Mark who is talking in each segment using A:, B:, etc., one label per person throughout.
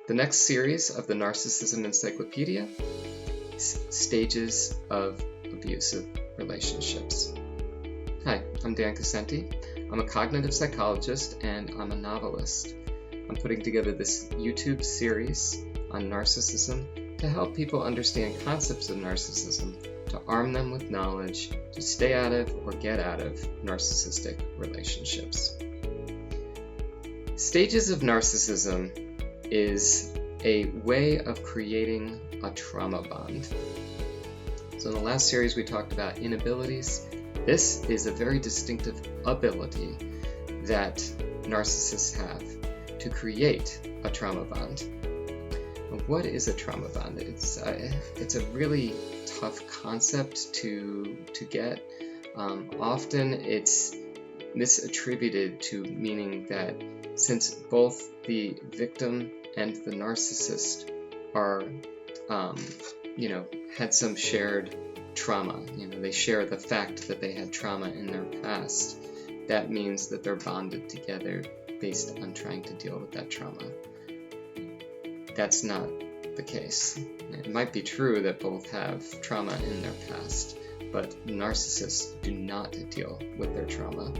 A: The next series of the Narcissism Encyclopedia is Stages of Abusive Relationships. Hi, I'm Dan Cassenti. I'm a cognitive psychologist and I'm a novelist. I'm putting together this YouTube series on narcissism to help people understand concepts of narcissism, to arm them with knowledge to stay out of or get out of narcissistic relationships. Stages of narcissism is a way of creating a trauma bond. So in the last series we talked about inabilities. This is a very distinctive ability that narcissists have to create a trauma bond. What is a trauma bond? It's a really tough concept to get. Often it's misattributed to meaning that since both the victim and the narcissist are, had some shared trauma, they share the fact that they had trauma in their past, that means that they're bonded together based on trying to deal with that trauma. That's not the case. It might be true that both have trauma in their past, but narcissists do not deal with their trauma.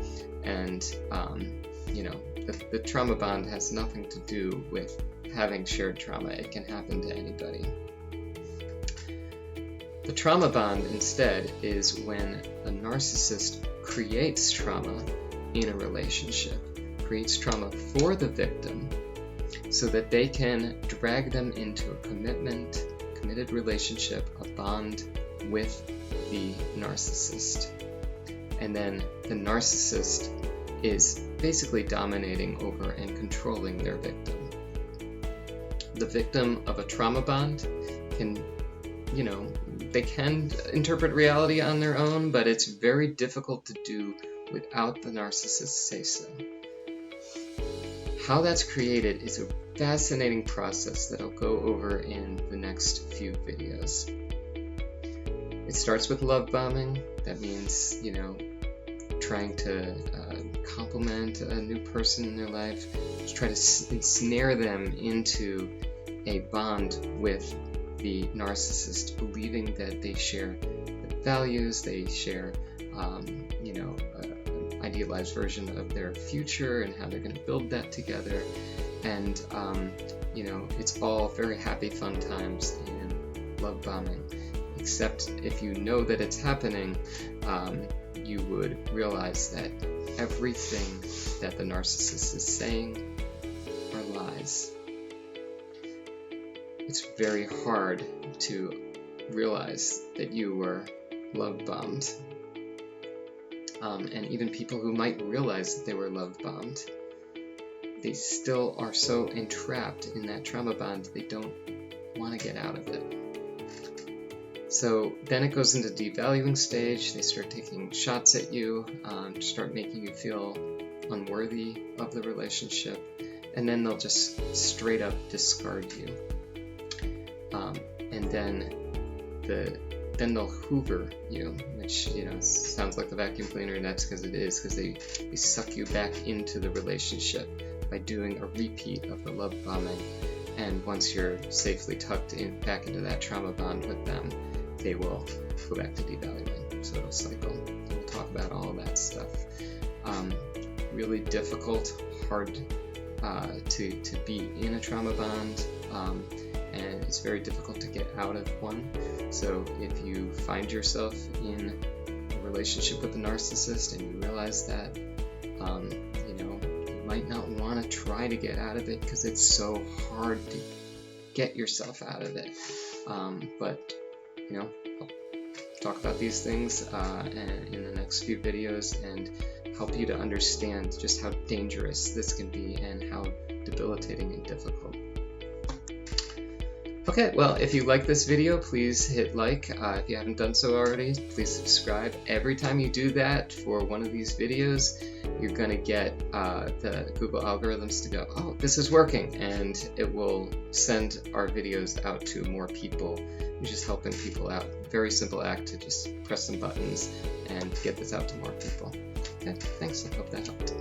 A: And, the trauma bond has nothing to do with having shared trauma. It can happen to anybody. The trauma bond, instead, is when a narcissist creates trauma in a relationship, creates trauma for the victim, so that they can drag them into a committed relationship, a bond with the narcissist. And then the narcissist is basically dominating over and controlling their victim. The victim of a trauma bond can, they can interpret reality on their own, but it's very difficult to do without the narcissist say so. How that's created is a fascinating process that I'll go over in the next few videos. It starts with love bombing. That means, trying to compliment a new person in their life, just try to ensnare them into a bond with the narcissist, believing that they share the values, they share, an idealized version of their future and how they're going to build that together. And, it's all very happy, fun times in love bombing. Except if you know that it's happening, you would realize that everything that the narcissist is saying are lies. It's very hard to realize that you were love bombed. And even people who might realize that they were love bombed, they still are so entrapped in that trauma bond, they don't want to get out of it. So then it goes into devaluing stage. They start taking shots at you, start making you feel unworthy of the relationship, and then they'll just straight up discard you. And then they'll hoover you, which sounds like the vacuum cleaner, and that's because it is, because they suck you back into the relationship by doing a repeat of the love bombing. And once you're safely tucked back into that trauma bond with them, they will go back to devaluing. So it'll cycle. We'll talk about all of that stuff. Really difficult, hard to be in a trauma bond, and it's very difficult to get out of one. So if you find yourself in a relationship with a narcissist and you realize that, you might not want to try to get out of it because it's so hard to get yourself out of it. But I'll talk about these things in the next few videos and help you to understand just how dangerous this can be and how debilitating and difficult. Okay, well, if you like this video, please hit like. If you haven't done so already, please subscribe. Every time you do that for one of these videos, you're going to get the Google algorithms to go, oh, this is working, and it will send our videos out to more people. You're just helping people out. Very simple act to just press some buttons and get this out to more people. Okay, thanks. I hope that helped.